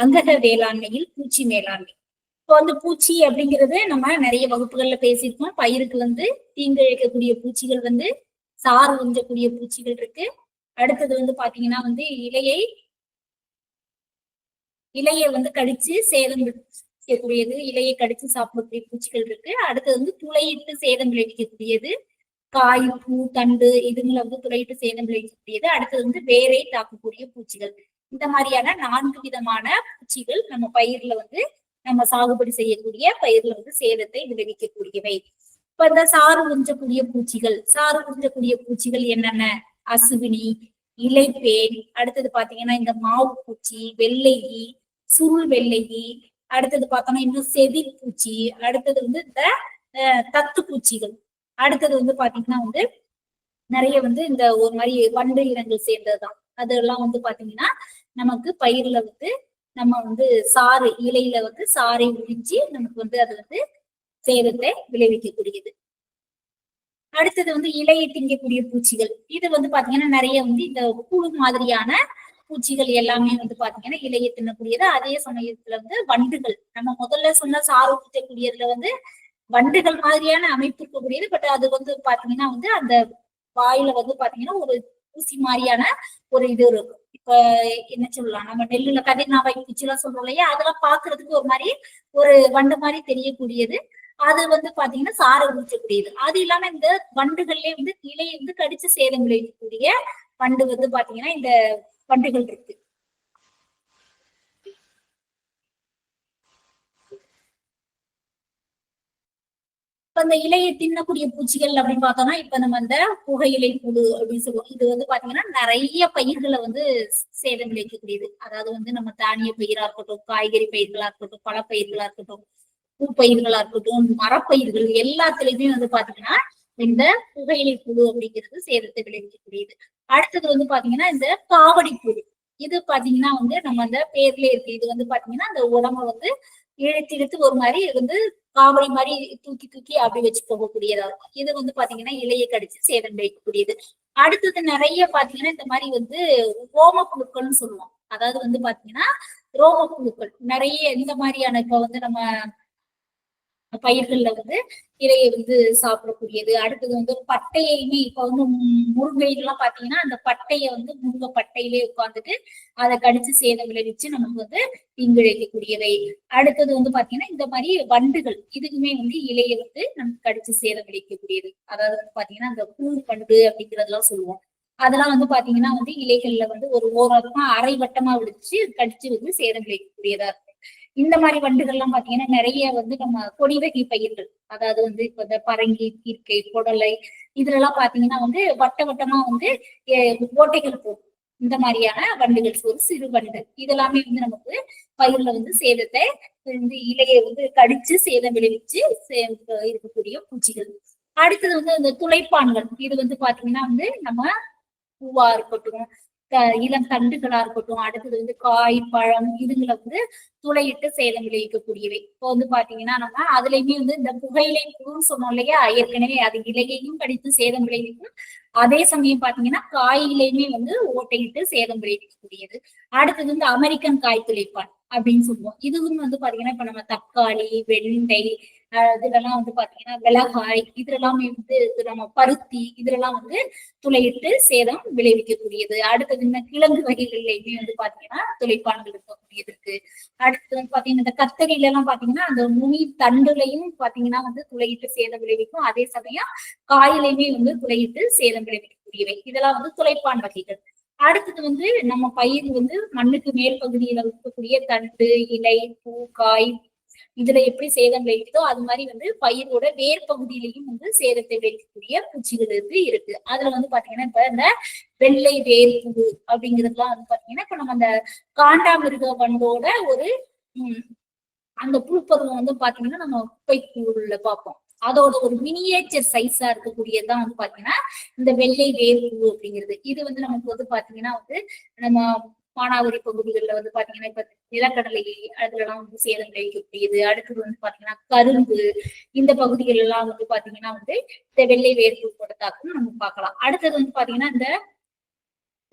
அங்கக வேளாண்மையில் பூச்சி மேலாண்மை. இப்போ வந்து பூச்சி அப்படிங்கிறது நம்ம நிறைய வகுப்புகள்ல பேசியிருக்கோம். பயிருக்கு வந்து தீங்கு இழைக்கக்கூடிய பூச்சிகள் வந்து சாறு உஞ்சக்கூடிய பூச்சிகள் இருக்கு. அடுத்தது வந்து பாத்தீங்கன்னா வந்து இலையை வந்து கடிச்சு சேதம் விளைவிக்கக்கூடியது, இலையை கடிச்சு சாப்பிடக்கூடிய பூச்சிகள் இருக்கு. அடுத்தது வந்து துளையிட்டு சேதம் விளைவிக்கக்கூடியது, காய், பூ, தண்டு இதுங்களை வந்து துளையிட்டு சேதம் விளைவிக்கக்கூடியது. அடுத்தது வந்து வேரை தாக்கக்கூடிய பூச்சிகள். இந்த மாதிரியான 4 விதமான பூச்சிகள் நம்ம பயிர்ல வந்து நம்ம சாகுபடி செய்யக்கூடிய பயிர்ல வந்து சேதத்தை விளைவிக்கக்கூடியவை. இப்ப இந்த சாறு உறிஞ்சக்கூடிய பூச்சிகள் என்னென்ன? அசுவினி, இலைப்பேன், அடுத்தது பாத்தீங்கன்னா இந்த மாவு பூச்சி, வெள்ளையி, சுருள் வெள்ளையி, அடுத்தது பார்த்தோம்னா இன்னும் செதில் பூச்சி, அடுத்தது வந்து இந்த தத்து பூச்சிகள், அடுத்தது வந்து பாத்தீங்கன்னா வந்து நிறைய வந்து இந்த ஒரு மாதிரி வண்டு இனங்கள் சேர்ந்ததுதான். அதெல்லாம் வந்து பாத்தீங்கன்னா நமக்கு பயிர்ல வந்து நம்ம வந்து சாறு இலையில வந்து சாறை உறிஞ்சி நமக்கு வந்து அது வந்து சேதத்தை விளைவிக்கக்கூடியது. அடுத்தது வந்து இலையை திங்கக்கூடிய பூச்சிகள். இது வந்து பாத்தீங்கன்னா நிறைய வந்து இந்த புழு மாதிரியான பூச்சிகள் எல்லாமே வந்து பாத்தீங்கன்னா இலையை தின்னக்கூடியது. அதே சமயத்துல வந்து வண்டுகள், நம்ம முதல்ல சொன்ன சாறு ஊற்றக்கூடியதுல வந்து வண்டுகள் மாதிரியான அமைப்பு இருக்கக்கூடியது. பட் அது வந்து பாத்தீங்கன்னா வந்து அந்த வாயில வந்து பாத்தீங்கன்னா ஒரு ஊசி மாதிரியான ஒரு இது இருக்கும். இப்ப என்ன சொல்லலாம், நம்ம நெல்லுல கதிர்நாவாய் பூச்சி எல்லாம் சொல்றோம் இல்லையா, அதெல்லாம் பாக்குறதுக்கு ஒரு மாதிரி ஒரு வண்டு மாதிரி தெரியக்கூடியது. அது வந்து பாத்தீங்கன்னா சாரை ஊற்றக்கூடியது. அது இல்லாம இந்த வண்டுகள்லயே வந்து இலையை வந்து கடிச்சு சேதம் விளைவிக்கக்கூடிய வண்டு வந்து பாத்தீங்கன்னா இந்த வண்டுகள் இருக்கு. அந்த இலையை தின்னக்கூடிய பூச்சிகள் அப்படின்னு பார்த்தோம்னா இப்ப நம்ம இந்த புகையிலை புழு அப்படின்னு சொல்லுவோம். இது வந்து பாத்தீங்கன்னா நிறைய பயிர்களை வந்து சேதம் விளைவிக்கக்கூடியது. அதாவது வந்து நம்ம தானிய பயிரா இருக்கட்டும், காய்கறி பயிர்களா இருக்கட்டும், பழப்பயிர்களா இருக்கட்டும், பூப்பயிர்களா இருக்கட்டும், மரப்பயிர்கள் எல்லாத்துலயுமே வந்து பாத்தீங்கன்னா இந்த புகையிலை புழு அப்படிங்கிறது சேதத்தை விளைவிக்கக்கூடியது. அடுத்தது வந்து பாத்தீங்கன்னா இந்த காவடி புழு. இது பாத்தீங்கன்னா வந்து நம்ம அந்த பேர்ல இருக்கு. இது வந்து பாத்தீங்கன்னா அந்த உடம்ப வந்து இழுத்து இழுத்து ஒரு மாதிரி வந்து காவடி மாதிரி தூக்கி தூக்கி அப்படி வச்சு போகக்கூடியதா இருக்கும். இது வந்து பாத்தீங்கன்னா இலையை கடிச்சு சேதம் விளைவிக்கக்கூடியது. அடுத்தது நிறைய பாத்தீங்கன்னா இந்த மாதிரி வந்து ரோம புழுக்கள்னு சொல்லுவோம். அதாவது வந்து பாத்தீங்கன்னா ரோம புழுக்கள் நிறைய இந்த மாதிரியான இப்ப வந்து நம்ம பயிர்கள்ல வந்து இலையை வந்து சாப்பிடக்கூடியது. அடுத்தது வந்து பட்டையுமே இப்ப வந்து முருங்கைகள்லாம் பாத்தீங்கன்னா அந்த பட்டையை வந்து முருங்கை பட்டையிலே உட்காந்துட்டு அதை கடிச்சு சேதம் விளைவிச்சு நமக்கு வந்து தீங்கிழைக்கக்கூடியவை. அடுத்தது வந்து பாத்தீங்கன்னா இந்த மாதிரி வண்டுகள் இதுக்குமே வந்து இலையை வந்து நமக்கு கடிச்சு சேதம் விளைவிக்கக்கூடியது. அதாவது வந்து பாத்தீங்கன்னா அந்த பூ வண்டு அப்படிங்கறதெல்லாம் சொல்லுவோம். அதெல்லாம் வந்து பாத்தீங்கன்னா வந்து இலைகள்ல வந்து ஒரு ஓரமா அரை வட்டமா விழிச்சு கடிச்சு வந்து சேதம் விளைவிக்கக்கூடியதா இருக்கும். இந்த மாதிரி வண்டுகள் எல்லாம் பாத்தீங்கன்னா நிறைய வந்து நம்ம கொடி வகை பயிர்கள், அதாவது வந்து இப்ப இந்த பரங்கி, கீர்க்கை, புடலை இதுல எல்லாம் பாத்தீங்கன்னா வந்து வட்ட வட்டமா வந்து ஓட்டைகள் போகும். இந்த மாதிரியான வண்டுகள், ஒரு சிறு வண்டு இதெல்லாமே வந்து நமக்கு பயிர்ல வந்து சேதத்தை வந்து இலையை வந்து கடிச்சு சேதம் விளைவிச்சு இருக்கக்கூடிய பூச்சிகள். அடுத்தது வந்து இந்த துளைப்பான்கள். இது வந்து பாத்தீங்கன்னா வந்து நம்ம பூவா இருக்கட்டும், இளம் தண்டுகளா இருக்கட்டும், அடுத்தது வந்து காய், பழம் இதுங்களை வந்து துளையிட்டு சேதம் விளைவிக்கக்கூடியவை. இப்போ வந்து பாத்தீங்கன்னா நம்ம அதுலயுமே வந்து இந்த புகையிலை புழுன்னு சொன்னோம் இல்லையா, ஏற்கனவே அது இலையையும் கடித்து சேதம் விளைவிக்கும். அதே சமயம் பாத்தீங்கன்னா காயிலையுமே வந்து ஓட்டையிட்டு சேதம் விளைவிக்கக்கூடியது. அடுத்தது வந்து அமெரிக்கன் காய் துளைப்பான் அப்படின்னு சொல்லுவோம். இதுவும் வந்து பாத்தீங்கன்னா இப்ப நம்ம தக்காளி, வெண்டை இதுலெல்லாம் வந்து பாத்தீங்கன்னா மிளகாய் இதுலெல்லாமே வந்து நம்ம பருத்தி இதுலெல்லாம் வந்து துளையிட்டு சேதம் விளைவிக்கக்கூடியது. அடுத்தது இந்த கிழங்கு வகைகள்லயுமே வந்து பாத்தீங்கன்னா துளைப்பான்கள் இருக்கக்கூடியது இருக்கு. அடுத்தது வந்து பாத்தீங்கன்னா இந்த கத்தரியில எல்லாம் பாத்தீங்கன்னா அந்த நுனி தண்டுலையும் பாத்தீங்கன்னா வந்து துளையிட்டு சேதம் விளைவிக்கும். அதே சமயம் காயிலையுமே வந்து துளையிட்டு சேதம் விளைவிக்கக்கூடியவை. இதெல்லாம் வந்து துளைப்பான் வகைகள். அடுத்தது வந்து நம்ம பயிர் வந்து மண்ணுக்கு மேல் பகுதியில இருக்கக்கூடிய தண்டு, இலை, பூ, காய் இதுல எப்படி சேதம் விளைவிக்குதோ அது மாதிரி வந்து பயிரோட வேர் பகுதியிலையும் வந்து சேதத்தை விளைவிக்கக்கூடிய பூச்சிகள் இருக்கு. அதுல வந்து பாத்தீங்கன்னா இப்ப இந்த வெள்ளை வேர் புழு அப்படிங்கிறதுலாம் வந்து பாத்தீங்கன்னா இப்ப நம்ம அந்த காண்டாமிருக வண்டோட ஒரு அந்த புழுப்பருவம் வந்து பாத்தீங்கன்னா நம்ம குப்பைக்கூழ்ல பார்ப்போம். அதோட ஒரு மினியேச்சர் சைஸா இருக்கக்கூடியதுதான் வந்து பாத்தீங்கன்னா இந்த வெள்ளை வேர் புழு அப்படிங்கிறது. இது வந்து நமக்கு வந்து பாத்தீங்கன்னா வந்து நம்ம மானாவாரி பகுதிகளில் வந்து பாத்தீங்கன்னா இப்ப நிலக்கடலை அதுலலாம் வந்து சேதம் விளைவிக்கக்கூடியது. அடுத்தது வந்து பாத்தீங்கன்னா கரும்பு இந்த பகுதிகள் எல்லாம் வந்து பாத்தீங்கன்னா வந்து இந்த வெள்ளை வேர்ப்புழு தாக்கம் நம்ம பார்க்கலாம். அடுத்தது வந்து பாத்தீங்கன்னா இந்த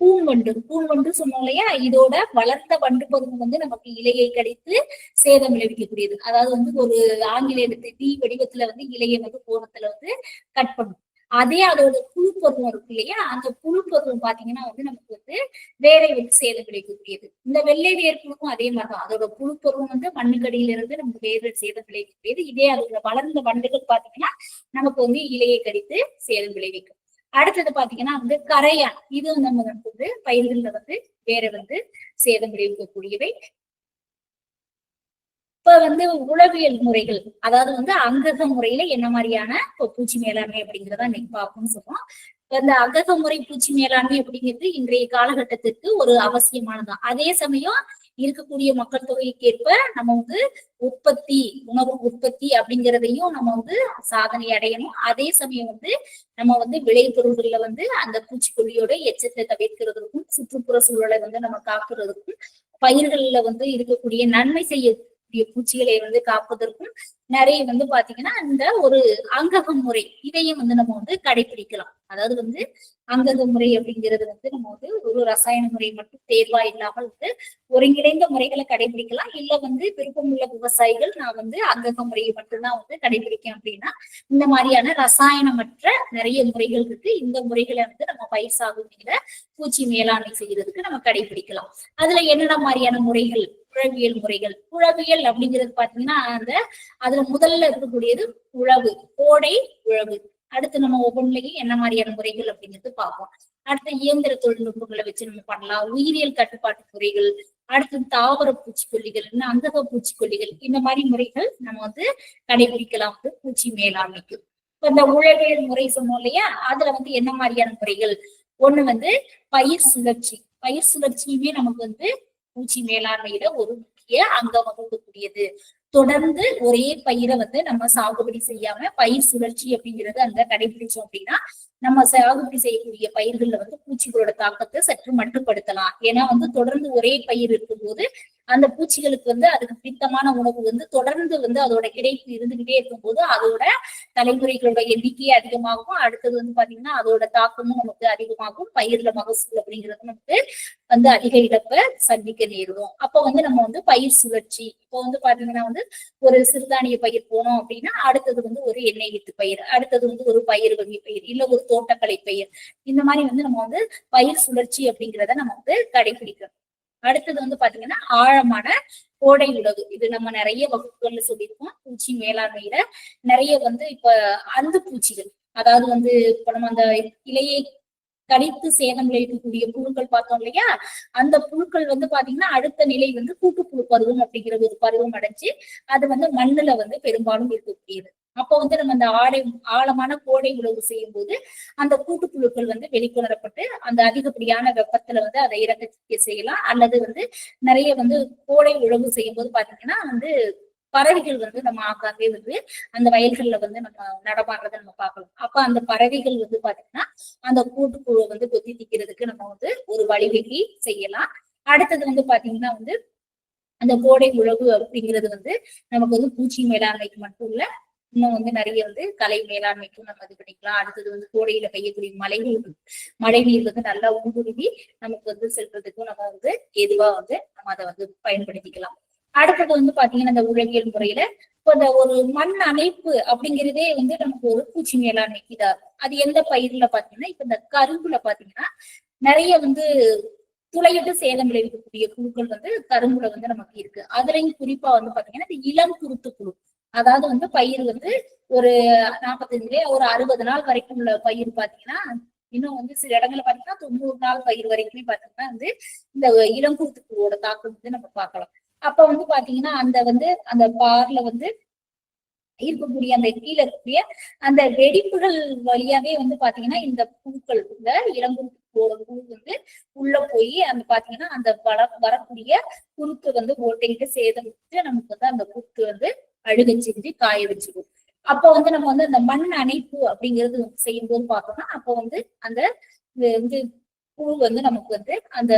பூன்வண்டு சொன்னோம் இல்லையா, இதோட வளர்ந்த வண்டு பருவம் வந்து நமக்கு இலையை கடித்து சேதம் விளைவிக்கக்கூடியது. அதாவது வந்து ஒரு ஆங்கில எழுத்து டி வடிவத்துல வந்து இலையை வந்து கோணத்துல வந்து கட் பண்ணும். அதே அதோட புழு பருவம் இருக்கு இல்லையா, அந்த புழு பருவம் பாத்தீங்கன்னா வந்து நமக்கு வந்து வேரை வந்து சேதம் விளைவிக்கக்கூடியது. இந்த வெள்ளை வேர் புழுவும் அதே மாதிரிதான், அதோட புழு பருவம் வந்து மண்ணுக்கடியில இருந்து நமக்கு வேறு சேதம் விளைவிக்கக்கூடியது. இதே அதோட வளர்ந்த வண்டுகள் பாத்தீங்கன்னா நமக்கு வந்து இலையை கடித்து சேதம் விளைவிக்கும். அடுத்தது பாத்தீங்கன்னா வந்து கரையான், இது நம்ம வந்து பயிர்கள்ல வந்து வேற வந்து சேதம் விளைவிக்கக்கூடியவை. இப்ப வந்து உளவியல் முறைகள், அதாவது வந்து அங்கக முறையில என்ன மாதிரியான பூச்சி மேலாண்மை அப்படிங்கிறத இன்னைக்கு பார்ப்போம்னு சொல்றோம். இந்த அங்கக முறை பூச்சி மேலாண்மை அப்படிங்கிறது இன்றைய காலகட்டத்திற்கு ஒரு அவசியமானதான். அதே சமயம் இருக்கக்கூடிய மக்கள் தொகைக்கு ஏற்ப நம்ம வந்து உணவு உற்பத்தி அப்படிங்கிறதையும் நம்ம வந்து சாதனை அடையணும். அதே சமயம் வந்து நம்ம வந்து விளைபொருள்கள்ல வந்து அந்த பூச்சிக்கொல்லியோட எச்சத்தை தவிர்க்கிறதுக்கும் சுற்றுப்புற சூழலை வந்து நம்ம காக்குறதுக்கும் பயிர்கள்ல வந்து இருக்கக்கூடிய நன்மை செய்ய பூச்சிகளை வந்து காப்பதற்கும் நிறைய வந்து பாத்தீங்கன்னா இந்த ஒரு அங்கக முறை இதையும் வந்து நம்ம வந்து கடைபிடிக்கலாம். அதாவது வந்து அங்கக முறை அப்படிங்கிறது வந்து நம்ம வந்து ஒரு ரசாயன முறை மட்டும் தேர்வா இல்லாமல் வந்து ஒருங்கிணைந்த முறைகளை கடைபிடிக்கலாம். இல்ல வந்து விருப்பமுள்ள விவசாயிகள் நான் வந்து அங்கக முறையை மட்டும்தான் வந்து கடைபிடிக்கேன் அப்படின்னா இந்த மாதிரியான ரசாயனமற்ற நிறைய முறைகள் இருக்கு. இந்த முறைகளை வந்து நம்ம பயிர் சாகுபடியில பூச்சி மேலாண்மை செய்யறதுக்கு நம்ம கடைபிடிக்கலாம். அதுல என்னென்ன மாதிரியான முறைகள்? உழவியல் முறைகள். உழவியல் அப்படிங்கிறது பாத்தீங்கன்னா அதுல முதல்ல இருக்கக்கூடியது உழவு, கோடை உழவு. அடுத்து நம்ம ஒவ்வொன்றிலையும் என்ன மாதிரியான முறைகள் அப்படிங்கிறது பார்ப்போம். அடுத்து இயந்திர தொழில்நுட்பங்களை வச்சு நம்ம பண்ணலாம். உயிரியல் கட்டுப்பாட்டு முறைகள், அடுத்து தாவர பூச்சிக்கொல்லிகள், அங்கக பூச்சிக்கொல்லிகள், இந்த மாதிரி முறைகள் நம்ம வந்து கடைபிடிக்கலாம் பூச்சி மேலாண்மைக்கு. இப்ப இந்த உழவியல் முறை சொன்னோம் இல்லையா, அதுல வந்து என்ன மாதிரியான முறைகள்? ஒண்ணு வந்து பயிர் சுழற்சி. பயிர் சுழற்சியுமே நமக்கு வந்து பூச்சி மேலாண்மையில ஒரு முக்கிய அங்கம் வகுக்கக்கூடியது. தொடர்ந்து ஒரே பயிரை வந்து நம்ம சாகுபடி செய்யாம பயிர் சுழற்சி அப்படிங்கிறது அந்த கடைபிடிச்சோம் அப்படின்னா நம்ம சாகுபடி செய்யக்கூடிய பயிர்கள்ல வந்து பூச்சிகளோட தாக்கத்தை சற்று மட்டுப்படுத்தலாம். ஏன்னா வந்து தொடர்ந்து ஒரே பயிர் இருக்கும்போது அந்த பூச்சிகளுக்கு வந்து அதுக்கு பிடித்தமான உணவு வந்து தொடர்ந்து வந்து அதோட கிடைப்பு இருந்துகிட்டே இருக்கும்போது அதோட தலைமுறைகளோட எண்ணிக்கையே அதிகமாகும். அடுத்தது வந்து பாத்தீங்கன்னா அதோட தாக்கமும் நமக்கு அதிகமாகும். பயிர்ல மகசூல் அப்படிங்கிறது நமக்கு வந்து அதிக இழப்பை சந்திக்க நேரிடும். அப்ப வந்து நம்ம வந்து பயிர் சுழற்சி, இப்போ வந்து பாத்தீங்கன்னா வந்து ஒரு சிறுதானிய பயிர் போனோம் அப்படின்னா அடுத்தது வந்து ஒரு எண்ணெய் வித்து பயிர், அடுத்தது வந்து ஒரு பயிர் வகை பயிர், இல்ல ஒரு தோட்டக்கலை பயிர். இந்த மாதிரி வந்து நம்ம வந்து பயிர் சுழற்சி அப்படிங்கிறத நம்ம வந்து கடைபிடிக்கணும். அடுத்தது வந்து பாத்தீங்கன்னா ஆழமான கோடை உழவு. இது நம்ம நிறைய வகுப்புகள்ல சொல்லியிருக்கோம். பூச்சி மேலாண்மையில நிறைய வந்து இப்ப அந்து பூச்சிகள், அதாவது வந்து இப்ப நம்ம அந்த இலையை கடித்து சேதம் விளைவிக்கக்கூடிய புழுக்கள் பார்த்தோம் இல்லையா, அந்த புழுக்கள் வந்து பாத்தீங்கன்னா அடுத்த நிலை வந்து கூட்டுப்புழு பருவம் அப்படிங்கிற ஒரு பருவம் அடைஞ்சு அது வந்து மண்ணுல வந்து பெரும்பாலும் இருக்கக்கூடியது. அப்போ வந்து நம்ம அந்த ஆழமான கோடை உழவு செய்யும் போது அந்த கூட்டுப்புழுக்கள் வந்து வெளிக்கொணரப்பட்டு அந்த அதிகப்படியான வெப்பத்துல வந்து அதை இறக்க செய்யலாம். அல்லது வந்து நிறைய வந்து கோடை உழவு செய்யும் போது பாத்தீங்கன்னா வந்து பறவைகள் வந்து நம்ம ஆக்காமே வந்து அந்த வயல்கள்ல வந்து நம்ம நடமாடுறதை நம்ம பார்க்கலாம். அப்ப அந்த பறவைகள் வந்து பாத்தீங்கன்னா அந்த கூட்டுப்புழுவை வந்து கொத்தி திக்கிறதுக்கு நம்ம வந்து ஒரு வழிவகை செய்யலாம். அடுத்தது வந்து பாத்தீங்கன்னா வந்து அந்த கோடை உழவு அப்படிங்கிறது வந்து நமக்கு வந்து பூச்சி மேலாண்மைக்கு மட்டும் இல்ல, இன்னும் வந்து நிறைய வந்து கலை மேலாண்மைக்கும் நம்ம இது பண்ணிக்கலாம். அடுத்தது வந்து கோடையில பெய்யக்கூடிய மழை நீர் வந்து நல்லா ஊடுருவி நமக்கு வந்து செல்றதுக்கும் நம்ம வந்து எதுவா வந்து நம்ம அதை வந்து பயன்படுத்திக்கலாம். அடுத்தது வந்து பாத்தீங்கன்னா இந்த உழவியல் முறையில இப்போ இந்த ஒரு மண் அணைப்பு அப்படிங்கிறதே வந்து நமக்கு ஒரு பூச்சி மேலாண்மைக்கு இதா இருக்கும். அது எந்த பயிர்ல பாத்தீங்கன்னா இப்ப இந்த கரும்புல பாத்தீங்கன்னா நிறைய வந்து துளையிட்டு சேதம் விளைவிக்கக்கூடிய புழுக்கள் வந்து கரும்புல வந்து நமக்கு இருக்கு. அதுலயும் குறிப்பா வந்து பாத்தீங்கன்னா இந்த இளம் குருத்து புழு, அதாவது வந்து பயிர் வந்து ஒரு 45 ஒரு 60 நாள் வரைக்கும் உள்ள பயிர் பாத்தீங்கன்னா, இன்னும் வந்து சில இடங்கள்ல பாத்தீங்கன்னா 90 நாள் பயிர் வரைக்குமே பாத்தீங்கன்னா வந்து இந்த இளங்குருத்து புழுவோட தாக்கம் வந்து நம்ம பார்க்கலாம். அப்ப வந்து பாத்தீங்கன்னா அந்த பார்ல வந்து இருக்கக்கூடிய அந்த கீழே இருக்கக்கூடிய அந்த வெடிப்புகள் வழியாவே வந்து பாத்தீங்கன்னா இந்த புழுக்கள், இந்த இளங்குருத்தோட புழு வந்து உள்ள போய் அந்த பாத்தீங்கன்னா அந்த வரக்கூடிய குருத்து வந்து ஓட்டையிட்டு சேதம் நமக்கு வந்து அந்த குருத்து வந்து அழுக செஞ்சு காய வச்சிடும். அப்போ வந்து நம்ம வந்து அந்த மண் அணைப்பு அப்படிங்கிறது செய்யும் போது பார்த்தோம்னா அப்போ வந்து அந்த வந்து புழு வந்து நமக்கு வந்து அந்த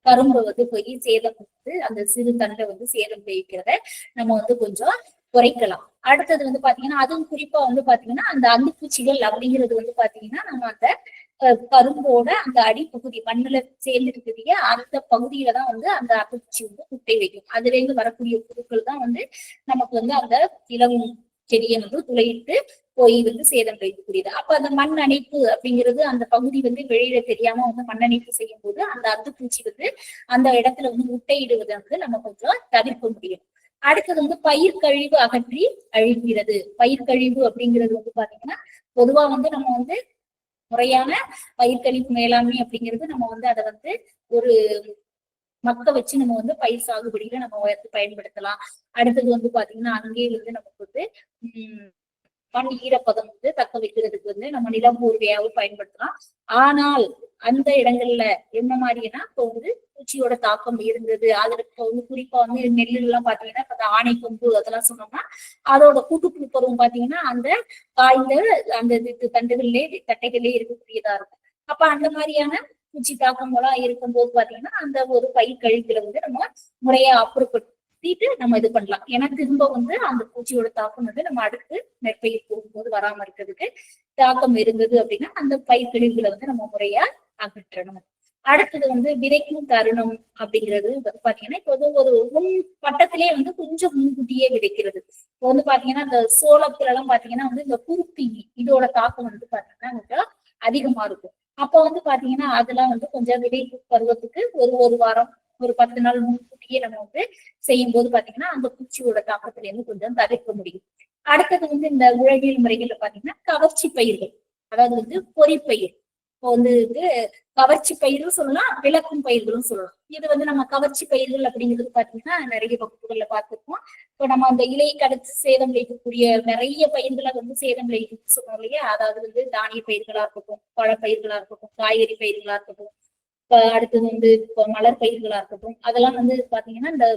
கரும்பு வந்து போய் சேதம் வந்து அந்த சிறு தண்டை வந்து சேதம் விளைவிக்கிறத நம்ம வந்து கொஞ்சம் குறைக்கலாம். அடுத்தது வந்து பாத்தீங்கன்னா அதுவும் குறிப்பா வந்து பாத்தீங்கன்னா அந்த அந்துப்பூச்சிகள் அப்படிங்கிறது வந்து பாத்தீங்கன்னா நம்ம அந்த கரும்போட அந்த அடிப்பகுதி மண்ணுல சேர்ந்து இருக்கக்கூடிய அந்த பகுதியில தான் வந்து அந்த அப்புச்சி வந்து முட்டை வைக்கும். அதுல இருந்து வரக்கூடிய புழுக்கள் தான் வந்து நமக்கு வந்து அந்த இளம் செடியை வந்து துளையிட்டு போய் வந்து சேதம் விளைவிக்கக்கூடியது. அப்ப அந்த மண் அணைப்பு அப்படிங்கிறது அந்த பகுதி வந்து வெளியில தெரியாம வந்து மண் அணைப்பு செய்யும் போது அந்த அந்துப்பூச்சி வந்து அந்த இடத்துல வந்து முட்டையிடுவதை வந்து நம்ம கொஞ்சம் தவிர்க்க முடியும். அடுத்தது வந்து பயிர் கழிவு அகற்றி அழிக்கிறது. பயிர் கழிவு அப்படிங்கிறது வந்து பாத்தீங்கன்னா பொதுவா வந்து நம்ம வந்து முறையான பயிர்க்கழிவு மேலாண்மை அப்படிங்கிறது நம்ம வந்து அதை வந்து ஒரு மக்க வச்சு நம்ம வந்து பயிர் சாகுபடியில நம்ம பயன்படுத்தலாம். அடுத்தது வந்து பாத்தீங்கன்னா அங்கேயே வந்து நமக்கு வந்து மண் ஈரப்பதம் வந்து தக்க வைக்கிறதுக்கு வந்து நம்ம நிலம் ஊர்வையாவும் பயன்படுத்தலாம். ஆனால் அந்த இடங்கள்ல என்ன மாதிரினா இப்போ வந்து பூச்சியோட தாக்கம் இருந்தது. அதுல இப்போ வந்து குறிப்பா வந்து நெல்லு எல்லாம் பாத்தீங்கன்னா இப்ப ஆணை கொம்பு அதெல்லாம் சொன்னோம்னா அதோட கூட்டுப்புழு பருவம் பாத்தீங்கன்னா அந்த காய்ந்த அந்த தண்டுகள்லயே தட்டைகள்லயே இருக்கக்கூடியதா இருக்கும். அப்ப அந்த மாதிரியான பூச்சி தாக்கம் எல்லாம் இருக்கும்போது பாத்தீங்கன்னா அந்த ஒரு பயிர் கழிவுகளை வந்து நம்ம முறையா அப்புறப்படுத்திட்டு நம்ம இது பண்ணலாம். ஏன்னா திரும்ப வந்து அந்த பூச்சியோட தாக்கம் வந்து நம்ம அடுத்து நெற்பயிர் போகும்போது வராம இருக்கிறதுக்கு தாக்கம் இருந்தது அப்படின்னா அந்த பயிர் கழிவுகளை வந்து நம்ம முறையா அகற்றணும். அடுத்தது வந்து விதைக்கும் தருணம் அப்படிங்கிறது பாத்தீங்கன்னா இப்போ வந்து ஒரு முன் பட்டத்திலேயே வந்து கொஞ்சம் முன்கூட்டியே விதைக்கிறது. இப்போ வந்து பாத்தீங்கன்னா இந்த சோளத்துல எல்லாம் பாத்தீங்கன்னா வந்து இந்த பூப்பி இதோட தாக்கம் வந்து பாத்தீங்கன்னா கொஞ்சம் அதிகமா இருக்கும். அப்போ வந்து பாத்தீங்கன்னா அதெல்லாம் வந்து கொஞ்சம் விதை பருவத்துக்கு ஒரு வாரம் ஒரு 10 நாள் முன்கூட்டியே நம்ம வந்து செய்யும் போது பாத்தீங்கன்னா அந்த பூச்சியோட தாக்கத்துல இருந்து கொஞ்சம் தவிர்க்க முடியும். அடுத்தது வந்து இந்த உழவியல் முறைகள்ல பாத்தீங்கன்னா கவர்ச்சி பயிர்கள், அதாவது வந்து பொறிப்பயிர். இப்போ வந்து கவர்ச்சி பயிரும் சொல்லலாம், விளக்கும் பயிர்களும் சொல்லலாம். இது வந்து நம்ம கவர்ச்சி பயிர்கள் அப்படிங்கிறது பாத்தீங்கன்னா நிறைய வகுப்புகள்ல பார்த்திருப்போம். இப்போ நம்ம அந்த இலைக்கு அடுத்து சேதம் விளைவிக்கக்கூடிய நிறைய பயிர்களை வந்து சேதம் விளைவிக்கு சொல்றோம் இல்லையா? அதாவது வந்து தானிய பயிர்களா இருக்கட்டும், பழ பயிர்களா இருக்கட்டும், காய்கறி பயிர்களா இருக்கட்டும், அடுத்தது வந்து இப்போ மலர் பயிர்களா இருக்கட்டும், அதெல்லாம் வந்து பாத்தீங்கன்னா இந்த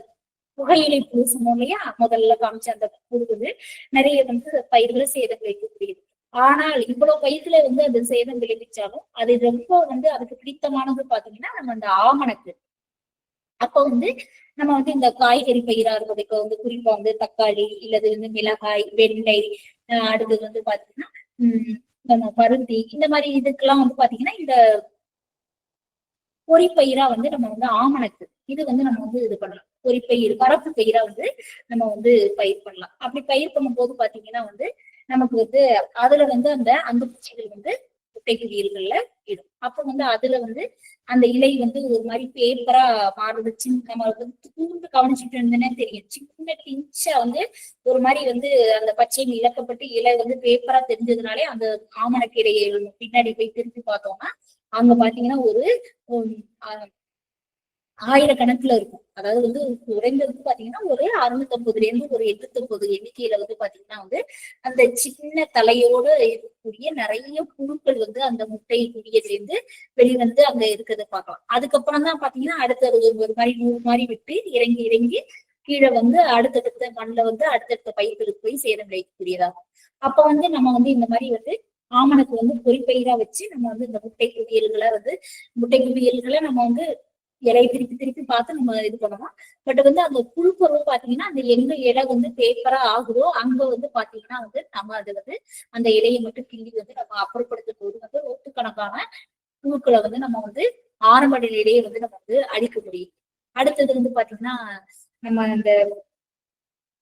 புகையிலை புழு சொன்னோம் இல்லையா? முதல்ல காமிச்ச அந்த புழு வந்து நிறைய வந்து பயிர்களை சேதம் விளைவிக்கக்கூடியது. ஆனால் இவ்வளவு பயிர்களை வந்து அது சேதம் விளைவிச்சாலும் அது ரொம்ப வந்து அதுக்கு பிடித்தமானது பாத்தீங்கன்னா நம்ம அந்த ஆமணக்கு. அப்ப வந்து நம்ம வந்து இந்த காய்கறி பயிரா இருக்கும், இப்ப வந்து குறிப்பா வந்து தக்காளி இல்லது வந்து மிளகாய், வெண்டை, அடுத்தது வந்து பாத்தீங்கன்னா நம்ம பருத்தி இந்த மாதிரி இதுக்கெல்லாம் வந்து பாத்தீங்கன்னா இந்த பொறிப்பயிரா வந்து நம்ம வந்து ஆமணக்கு இது வந்து நம்ம வந்து இது பண்ணலாம். பொறிப்பயிர் பரப்பு பயிரா வந்து நம்ம வந்து பயிர் பண்ணலாம். அப்படி பயிர் பண்ணும் போது பாத்தீங்கன்னா வந்து நமக்கு வந்து அதுல வந்து அந்த பூச்சிகள் வந்து முட்டை குவியல்கள்ல இடும். அப்ப வந்து அதுல வந்து அந்த இலை வந்து ஒரு மாதிரி பேப்பரா மாறுது. நம்ம வந்து கூர்ந்து கவனிச்சுட்டு இருந்தேன்னே தெரியும். சின்ன பிஞ்சா வந்து ஒரு மாதிரி வந்து அந்த பச்சையில் இழக்கப்பட்டு இலை வந்து பேப்பரா தெரிஞ்சதுனாலே அந்த ஆமணக்கு இலையை பின்னாடி போய் திருப்பி பார்த்தோம்னா அங்க பாத்தீங்கன்னா ஒரு ஆயிரக்கணக்குல இருக்கும். அதாவது வந்து குறைந்தது பாத்தீங்கன்னா ஒரு 650 இருந்து ஒரு 850 எண்ணிக்கையில வந்து பாத்தீங்கன்னா வந்து அந்த சின்ன தலையோட இருக்கக்கூடிய நிறைய புழுக்கள் வந்து அந்த முட்டை குடிய சேர்ந்து வெளிவந்து அங்க இருக்கிறத பார்க்கலாம். அதுக்கப்புறம் தான் பாத்தீங்கன்னா அடுத்தது ஒரு மாதிரி 100 மாதிரி விட்டு இறங்கி இறங்கி கீழே வந்து அடுத்தடுத்த மண்ணில் வந்து அடுத்தடுத்த பயிர்களுக்கு போய் சேதம் விளைவிக்கக்கூடியதாகும். அப்ப வந்து நம்ம வந்து இந்த மாதிரி வந்து ஆமணக்கு வந்து பொறிப்பயிரா வச்சு நம்ம வந்து இந்த முட்டை குவியல்களை நம்ம வந்து இலையை திருப்பி திருப்பி பார்த்து நம்ம இது பண்ணுவோம். பட் வந்து அந்த புழுப்பருவம் பாத்தீங்கன்னா அந்த எங்க இலை வந்து பேப்பரா ஆகுதோ அங்க வந்து பாத்தீங்கன்னா வந்து நம்ம அது வந்து அந்த இலையை மட்டும் கிள்ளி வந்து நம்ம அப்புறப்படுத்தும் போது வந்து நூற்றுக்கணக்கான புழுக்களை வந்து நம்ம வந்து ஆரம்ப நிலையிலேயே வந்து நம்ம வந்து அழிக்க முடியும். அடுத்தது வந்து பாத்தீங்கன்னா நம்ம இந்த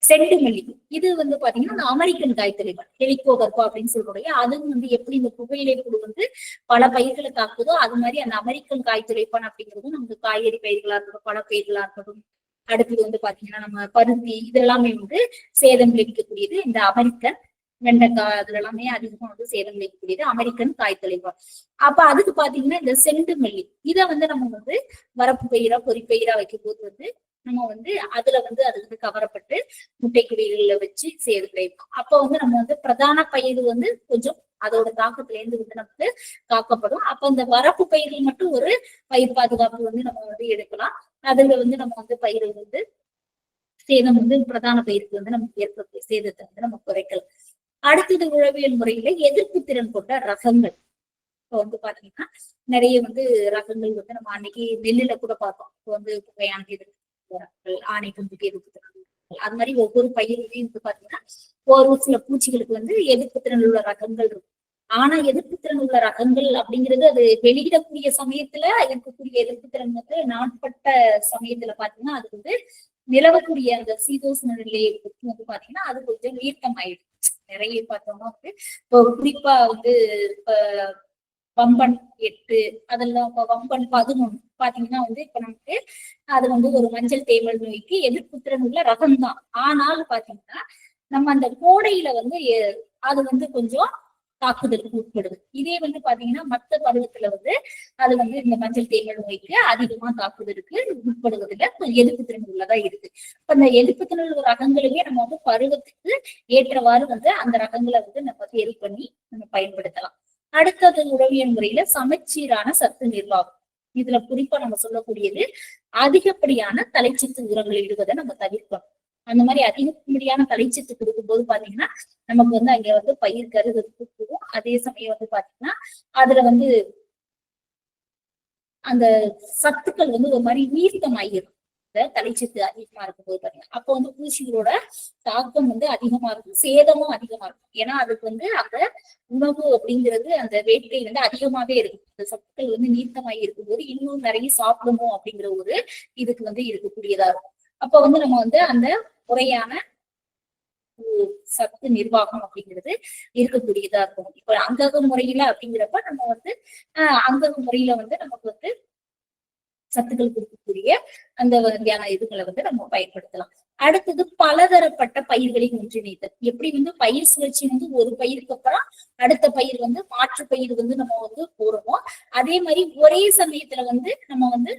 செண்டுமல்லி இது வந்து பாத்தீங்கன்னா அந்த அமெரிக்கன் காய்த்தலைவன் ஹெலிகோவர்பா அப்படின்னு சொல்றோம். அதுவும் வந்து எப்படி இந்த புகையிலை புழு வந்து பல பயிர்களை தாக்குதோ அது மாதிரி அந்த அமெரிக்கன் காய்த்துளைப்பான் அப்படிங்கிறதும் நமக்கு காய்கறி பயிர்களா இருக்கட்டும், பல பயிர்களா இருக்கட்டும், அடுத்தது வந்து பாத்தீங்கன்னா நம்ம பருத்தி இது எல்லாமே வந்து சேதம் விளைவிக்கக்கூடியது இந்த அமெரிக்கன். வெண்டைக்காய் அதுல எல்லாமே அதிகமா வந்து சேதம் விளைவிக்கக்கூடியது அமெரிக்கன் காய்த்தலைப்பான். அப்ப அதுக்கு பாத்தீங்கன்னா இந்த செண்டுமல்லி இதை வந்து நம்ம வந்து வரப்பு பயிரா பொறிப்பயிரா வைக்கும் போது வந்து நம்ம வந்து அதுல வந்து அது வந்து கவரப்பட்டு முட்டை குவியல்ல வச்சு சேதம் விளைவிக்கும். அப்ப வந்து நம்ம வந்து பிரதான பயிர் வந்து கொஞ்சம் அதோட தாக்கத்துல இருந்து வந்து நமக்கு காக்கப்படும். அப்ப இந்த வரப்பு பயிர்கள் மட்டும் ஒரு பயிர் பாதுகாப்பு வந்து நம்ம வந்து எடுக்கலாம். அதுல வந்து நம்ம வந்து பயிர்கள் வந்து சேதம் வந்து பிரதான பயிருக்கு வந்து நமக்கு ஏற்படுத்த சேதத்தை வந்து நம்ம குறைக்கலாம். அடுத்தது உழவியல் முறையில எதிர்ப்பு திறன் கொண்ட ரகங்கள். இப்போ வந்து பாத்தீங்கன்னா நிறைய வந்து ரகங்கள் வந்து நம்ம அன்னைக்கு நெல்லுல கூட பார்த்தோம். இப்போ வந்து புகையான எதிர்ப்பு ஆணை குஞ்சுக்கு எதிர்ப்பு திறன் அது மாதிரி ஒவ்வொரு பயிர்களையும் வந்து பாத்தீங்கன்னா ஒரு சில பூச்சிகளுக்கு வந்து எதிர்ப்பு திறன் உள்ள ரகங்கள் இருக்கும். ஆனா எதிர்ப்பு திறன் உள்ள ரகங்கள் அப்படிங்கிறது அது வெளியிடக்கூடிய சமயத்துல இருக்கக்கூடிய எதிர்ப்பு திறன் வந்து நாட்பட்ட சமயத்துல பாத்தீங்கன்னா அது வந்து நிலவக்கூடிய அந்த சீதோஷ்ண நிலையை வந்து பாத்தீங்கன்னா அது கொஞ்சம் நீர்க்கம் ஆயிடும். நிறைய பார்த்தோம்னா வந்து இப்போ குறிப்பா வந்து இப்ப வம்பன் 8 அதெல்லாம் வம்பன் 11 பாத்தீங்கன்னா வந்து இப்ப நமக்கு அது வந்து ஒரு மஞ்சள் தேமல் நோய்க்கு எதிர்ப்பு திறன் உள்ள ரகம் தான். ஆனால் பாத்தீங்கன்னா நம்ம அந்த கோடையில வந்து அது வந்து கொஞ்சம் தாக்குதலுக்கு உட்படுது. இதே வந்து பாத்தீங்கன்னா மத்த பருவத்துல வந்து அது வந்து இந்த மஞ்சள் தேமல் நோய்க்கு அதிகமா தாக்குதலுக்கு உட்படுவதில்லை, எதிர்ப்பு திறன் உள்ளதா இருக்கு. இப்ப இந்த எதிர்ப்பு திறன் உள்ள ரகங்களுமே நம்ம வந்து பருவத்துக்கு ஏற்றவாறு வந்து அந்த ரகங்களை வந்து நம்ம தேர்வு பண்ணி நம்ம பயன்படுத்தலாம். அடுத்தது உளவியல் முறையில சமச்சீரான சத்து நிர்வாகம். இதுல குறிப்பா நம்ம சொல்லக்கூடியது அதிகப்படியான தலைச்சத்து உரங்கள் இடுவதை நம்ம தவிர்க்கணும். அந்த மாதிரி அதிகப்படியான தலைச்சத்து கொடுக்கும்போது பாத்தீங்கன்னா நமக்கு வந்து அங்க வந்து பயிர் கருதுக்கு போகும். அதே சமயம் வந்து பாத்தீங்கன்னா அதுல வந்து அந்த சத்துக்கள் வந்து ஒரு மாதிரி நீர்த்தமாயிரும். தலைச்சத்து அதிகமா இருக்கும்போது பாத்தீங்கன்னா அப்போ வந்து பூச்சிகளோட தாக்கம் வந்து அதிகமா இருக்கும், சேதமும் அதிகமா இருக்கும். ஏன்னா அதுக்கு வந்து அந்த உணவு அப்படிங்கிறது அந்த வேட்கை வந்து அதிகமாவே இருக்கும். அந்த சத்துக்கள் வந்து நீர்த்தமாயி இருக்கும்போது இன்னும் நிறைய சாப்பிடணும் அப்படிங்கிற ஒரு இதுக்கு வந்து இருக்கக்கூடியதா இருக்கும். அப்ப வந்து நம்ம வந்து அந்த முறையான சத்து நிர்வாகம் அப்படிங்கிறது இருக்கக்கூடியதா இருக்கும். இப்ப அங்கக முறையில அப்படிங்கிறப்ப நம்ம வந்து அங்கக முறையில வந்து நமக்கு வந்து சத்துக்கள் கொடுக்கக்கூடிய அந்த வகையான இதுகளை வந்து நம்ம பயன்படுத்தலாம். அடுத்தது பலதரப்பட்ட பயிர்களை ஒன்றிணைத்தல். எப்படி வந்து பயிர் சுழற்சி வந்து ஒரு பயிருக்கு அப்புறம் அடுத்த பயிர் வந்து மாற்று பயிர் வந்து நம்ம வந்து போறோமோ அதே மாதிரி ஒரே சமயத்துல வந்து நம்ம வந்து